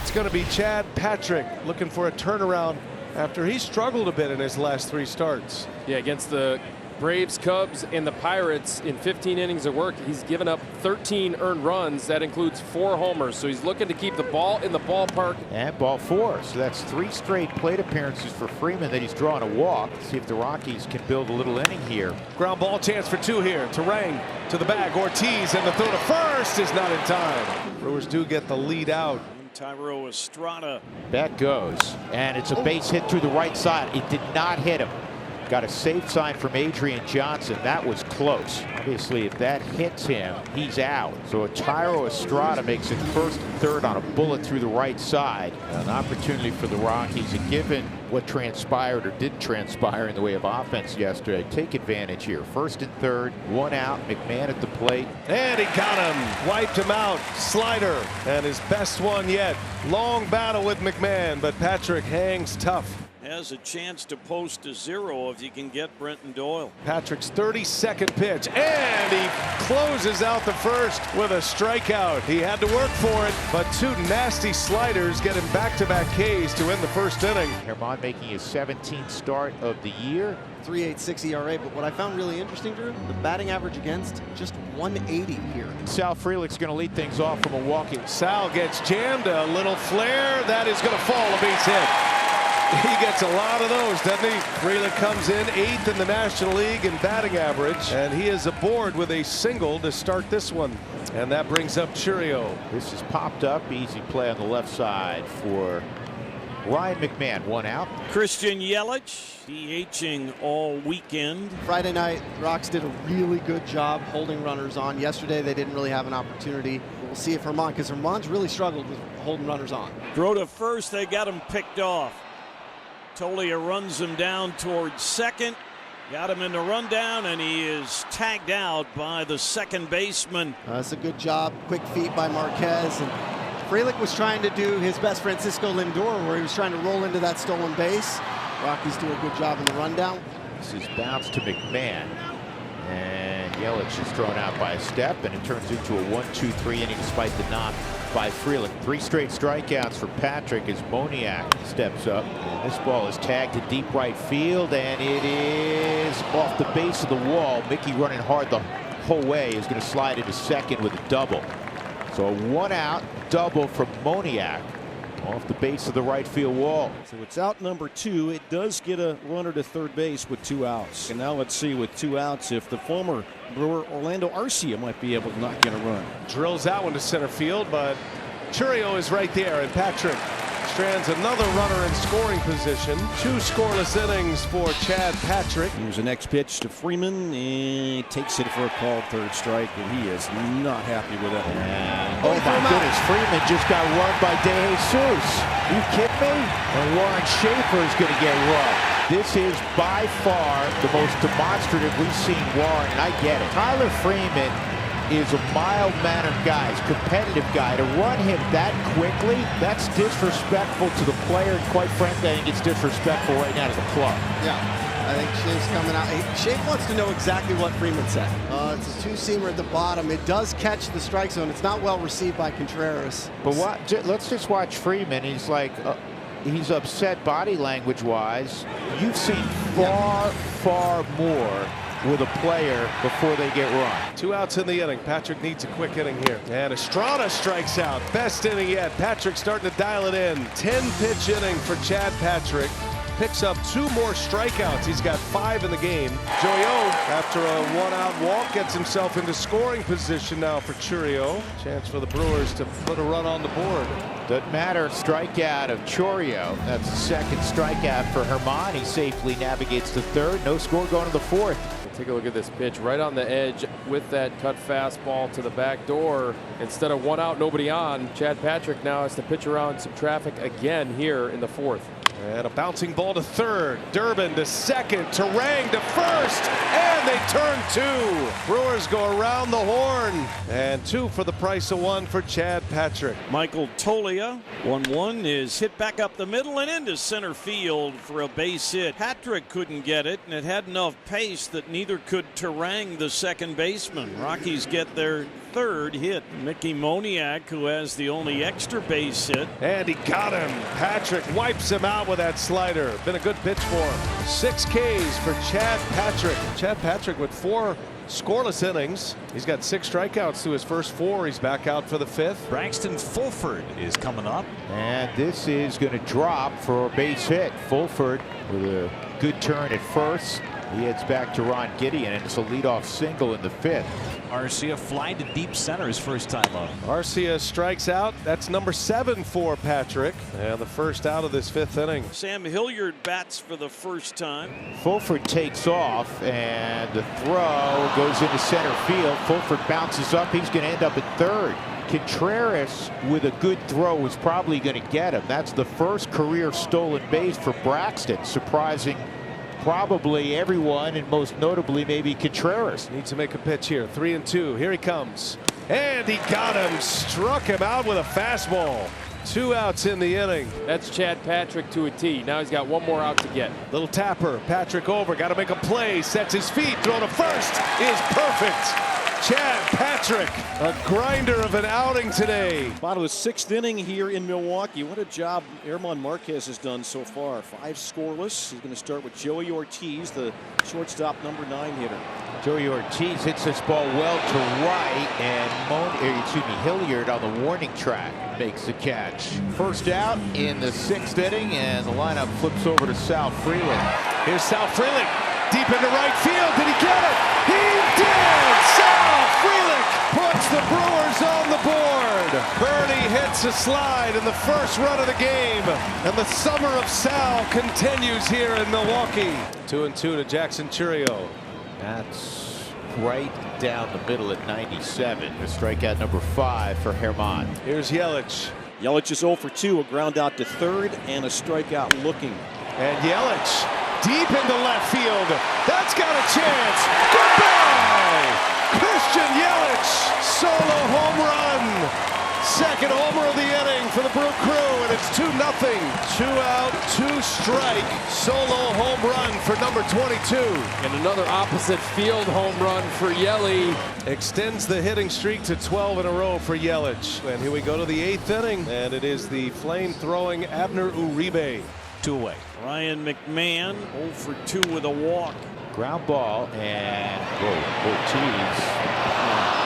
It's going to be Chad Patrick looking for a turnaround after he struggled a bit in his last 3 starts. Yeah, against the Braves, Cubs, and the Pirates in 15 innings of work, he's given up 13 earned runs. That includes 4 homers. So he's looking to keep the ball in the ballpark. And ball 4. So that's 3 straight plate appearances for Freeman that he's drawn a walk. See if the Rockies can build a little inning here. Ground ball chance for 2 here. Terang to the bag. Ortiz, and the throw to first is not in time. Brewers do get the lead out. Tyro Estrada. That goes, and it's a base hit through the right side. It did not hit him. Got a safe sign from Adrian Johnson. That was close. Obviously, if that hits him, he's out. So Tyro Estrada makes it first and third on a bullet through the right side. An opportunity for the Rockies, and given what transpired or didn't transpire in the way of offense yesterday, take advantage here. First and third, 1 out. McMahon at the plate. And he got him. Wiped him out. Slider. And his best one yet. Long battle with McMahon, but Patrick hangs tough. Has a chance to post a 0 if you can get Brenton Doyle. Patrick's 32nd pitch, and he closes out the first with a strikeout. He had to work for it, but 2 nasty sliders get him back-to-back Ks to end the first inning. Herman making his 17th start of the year. 3.86 ERA, but what I found really interesting, Drew, the batting average against just 180 here. Sal Frelick's going to lead things off for Milwaukee. Sal gets jammed, a little flare, that is going to fall, a base hit. He gets a lot of those, doesn't he? Frelick comes in 8th in the National League in batting average, and he is aboard with a single to start this one. And that brings up Churio. This is popped up. Easy play on the left side for Ryan McMahon. 1 out. Christian Yelich DHing all weekend. Friday night, Rocks did a really good job holding runners on. Yesterday, they didn't really have an opportunity. We'll see if Herman, because Herman's really struggled with holding runners on. Throw to first, they got him picked off. Tolia runs him down towards second. Got him in the rundown, and he is tagged out by the second baseman. That's a good job. Quick feet by Marquez. And Frelick was trying to do his best Francisco Lindor, where he was trying to roll into that stolen base. Rockies do a good job in the rundown. This is bounced to McMahon. And Yelich is thrown out by a step, and it turns into a 1-2-3 inning despite the knock by Frelick. 3 straight strikeouts for Patrick as Moniak steps up. And this ball is tagged to deep right field, and it is off the base of the wall. Mickey running hard the whole way is going to slide into second with a double. So a 1 out double from Moniak off the base of the right field wall. So it's out number 2. It does get a runner to third base with 2 outs. And now let's see with 2 outs if the former Brewer Orlando Arcia might be able to not get a run. Drills that one to center field, but Churio is right there, and Patrick strands another runner in scoring position. 2 scoreless innings for Chad Patrick. Here's the next pitch to Freeman, and he takes it for a called third strike, and he is not happy with it. Oh my goodness, Freeman just got run by De Jesus. You kidding me? And Warren Schaefer is going to get run. This is by far the most demonstrative we've seen Warren, and I get it. Tyler Freeman is a mild-mannered guy, he's a competitive guy. To run him that quickly, that's disrespectful to the player, and quite frankly, I think it's disrespectful right now to the club. Yeah, I think Shape's coming out. Shape wants to know exactly what Freeman said. It's a 2-seamer at the bottom. It does catch the strike zone. It's not well received by Contreras. But let's just watch Freeman. He's like, he's upset body language-wise. You've seen far more with a player before they get run. 2 outs in the inning. Patrick needs a quick inning here. And Estrada strikes out. Best inning yet. Patrick starting to dial it in. 10-pitch inning for Chad Patrick. Picks up 2 more strikeouts. He's got 5 in the game. Joey O, after a 1-out walk, gets himself into scoring position now for Churio. Chance for the Brewers to put a run on the board. Doesn't matter. Strikeout of Churio. That's the second strikeout for Herman. He safely navigates to third. No score going to the 4th. Take a look at this pitch right on the edge with that cut fastball to the back door. Instead of 1 out, nobody on, Chad Patrick now has to pitch around some traffic again here in the 4th. And a bouncing ball to third. Durbin to second. Terang to first. And they turn 2. Brewers go around the horn. And 2 for the price of 1 for Chad Patrick. Michael Tolia, 1-1, is hit back up the middle and into center field for a base hit. Patrick couldn't get it, and it had enough pace that neither could Terang, the second baseman. Rockies get their third hit. Mickey Moniak, who has the only extra base hit. And he got him. Patrick wipes him out with that slider. Been a good pitch for him. 6 Ks for Chad Patrick. Chad Patrick with 4 scoreless innings. He's got 6 strikeouts through his first 4. He's back out for the 5th. Braxton Fulford is coming up. And this is going to drop for a base hit. Fulford with a good turn at first. He heads back to Ron Gideon, and it's a leadoff single in the 5th. Arcia flying to deep center his first time up. Arcia strikes out. That's number 7 for Patrick. And the first out of this 5th inning. Sam Hilliard bats for the first time. Fulford takes off, and the throw goes into center field. Fulford bounces up. He's going to end up at third. Contreras with a good throw is probably going to get him. That's the first career stolen base for Braxton, surprising probably everyone, and most notably maybe Contreras. Needs to make a pitch here. 3-2. Here he comes. And he got him. Struck him out with a fastball. 2 outs in the inning. That's Chad Patrick to a T. Now he's got 1 more out to get. Little tapper. Patrick over. Got to make a play. Sets his feet. Throw to first is perfect. Chad Patrick, a grinder of an outing today. Bottom of the 6th inning here in Milwaukee. What a job German Marquez has done so far. 5 scoreless. He's going to start with Joey Ortiz, the shortstop, number 9 hitter. Joey Ortiz hits this ball well to right, and Hilliard on the warning track makes the catch. First out in the 6th inning, and the lineup flips over to Sal Freeland. Here's Sal Freeland, deep into right field. Did he get it? He did! Sal Freeland puts the Brewers on the board. Bernie hits a slide in the first run of the game, and the summer of Sal continues here in Milwaukee. 2-2 to Jackson Churio. That's right down the middle at 97. The strikeout number 5 for German. Here's Yelich. Yelich is 0 for 2, a ground out to third, and a strikeout looking. And Yelich deep into left field. That's got a chance. Goodbye! Christian Yelich, solo home run. Second homer of the inning for the Brew Crew, and it's 2-0. 2 out, 2 strike, solo home run for number 22. And another opposite field home run for Yelly. Extends the hitting streak to 12 in a row for Yelich. And here we go to the 8th inning, and it is the flame-throwing Abner Uribe. 2 away. Ryan McMahon 0 for 2 with a walk. Ground ball, and Ortiz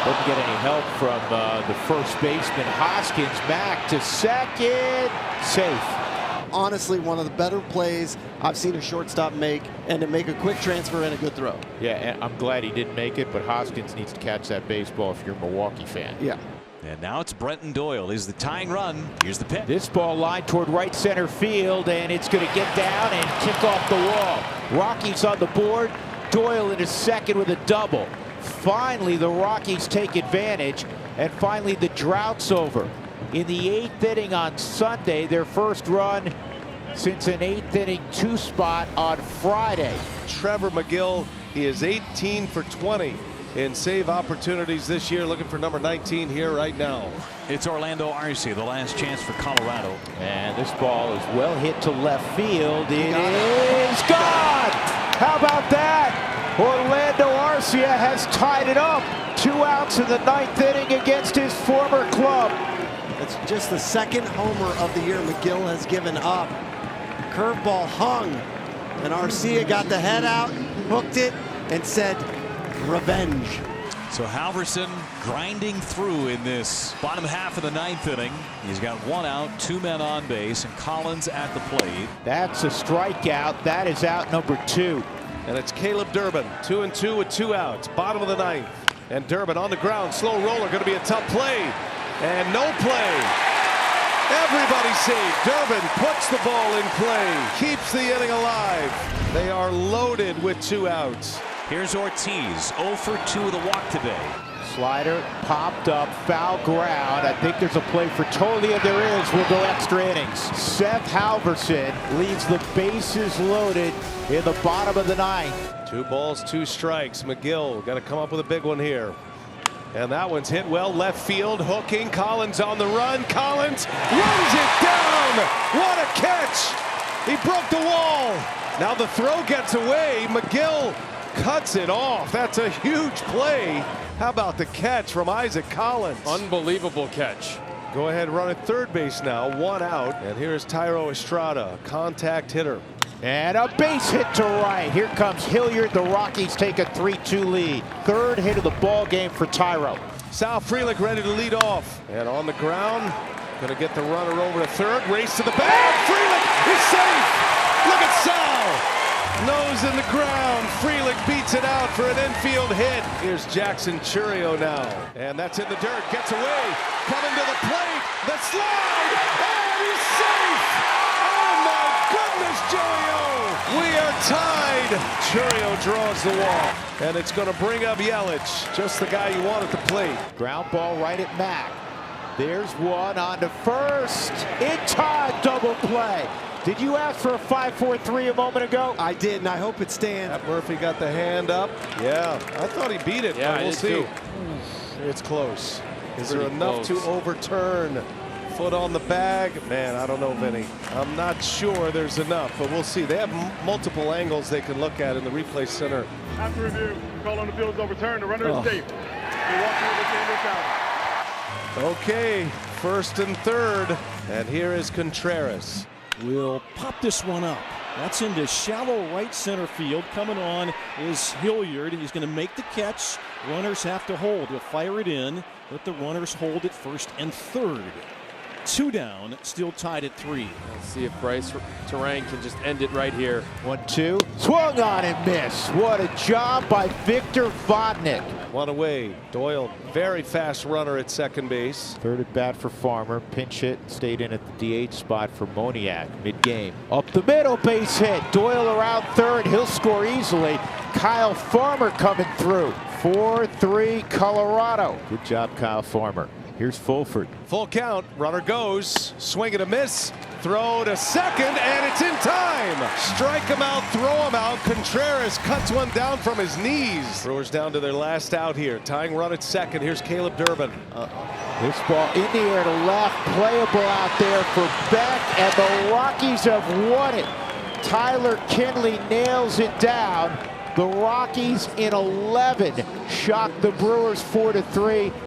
doesn't get any help from the first baseman. Hoskins back to second. Safe. Honestly, one of the better plays I've seen a shortstop make, and to make a quick transfer and a good throw. Yeah, and I'm glad he didn't make it, but Hoskins needs to catch that baseball if you're a Milwaukee fan. Yeah. And now it's Brenton Doyle. Is the tying run. Here's the pitch. This ball lined toward right center field, and it's going to get down and kick off the wall. Rockies on the board. Doyle into second with a double. Finally, the Rockies take advantage, and finally the drought's over. In the 8th inning on Sunday, their first run since an 8th inning 2 spot on Friday. Trevor McGill, he is 18 for 20 in save opportunities this year, looking for number 19 here right now. It's Orlando Arcia, the last chance for Colorado. And this ball is well hit to left field. It is gone! How about that? Orlando Arcia has tied it up. 2 outs in the 9th inning against his former club. It's just the 2nd homer of the year McGill has given up. Curveball hung, and Arcia got the head out, hooked it, and said, revenge. So Halverson grinding through in this bottom half of the 9th inning. He's got 1 out, 2 men on base, and Collins at the plate. That's a strikeout. That is out number 2. And it's Caleb Durbin, 2-2 with 2 outs, bottom of the 9th. And Durbin on the ground, slow roller, going to be a tough play. And no play. Everybody safe. Durbin puts the ball in play, keeps the inning alive. They are loaded with 2 outs. Here's Ortiz, 0 for 2 with a walk today. Slider popped up, foul ground. I think there's a play for Tolia. There is. We'll go extra innings. Seth Halverson leaves the bases loaded in the bottom of the 9th. 2 balls, 2 strikes. McGill got to come up with a big one here. And that one's hit well left field, hooking. Collins on the run. Collins runs it down. What a catch. He broke the wall. Now the throw gets away. McGill cuts it off. That's a huge play. How about the catch from Isaac Collins? Unbelievable catch. Go ahead, run at third base now, 1 out. And here's Thairo Estrada, contact hitter. And a base hit to right. Here comes Hilliard. The Rockies take a 3-2 lead. Third hit of the ball game for Thairo. Sal Frelick ready to lead off. And on the ground, gonna get the runner over to third. Race to the bag. Frelick is safe. Look at Sal. Nose in the ground. Frelick beats it out for an infield hit. Here's Jackson Churio now. And that's in the dirt. Gets away. Coming to the plate. The slide. And he's safe. Oh my goodness, Joey O. We are tied. Churio draws the walk. And it's going to bring up Yelich. Just the guy you want at the plate. Ground ball right at Mac. There's one on to first. In time, double play. Did you ask for a 5-4-3 a moment ago? I did, and I hope it stands. Matt Murphy got the hand up. Yeah, I thought he beat it. Yeah, but we'll see. too. It's close. Is Pretty there enough close. to overturn? Foot on the bag. Man, I don't know, Vinny. I'm not sure there's enough, but we'll see. They have multiple angles they can look at in the replay center. After review, call on the field is overturned. The runner is safe. Milwaukee retained their count. Okay, first and third. And here is Contreras. Will pop this one up. That's into shallow right center field. Coming on is Hilliard. He's going to make the catch. Runners have to hold. He'll fire it in. Let the runners hold at first and third. 2 down, still tied at 3. Let's see if Bryce Terang can just end it right here. 1-2. Swung on and missed. What a job by Victor Vodnik. One away. Doyle, very fast runner at second base. Third at bat for Farmer. Pinch hit. Stayed in at the DH spot for Moniak mid-game. Up the middle, base hit. Doyle around third. He'll score easily. Kyle Farmer coming through. 4-3 Colorado. Good job, Kyle Farmer. Here's Fulford. Full count. Runner goes. Swing and a miss. Throw to second, and it's in time. Strike him out, throw him out. Contreras cuts one down from his knees. Brewers down to their last out here. Tying run at second. Here's Caleb Durbin. This ball in the air to left. Playable out there for Beck, and the Rockies have won it. Tyler Kinley nails it down. The Rockies in 11 shock the Brewers 4-3.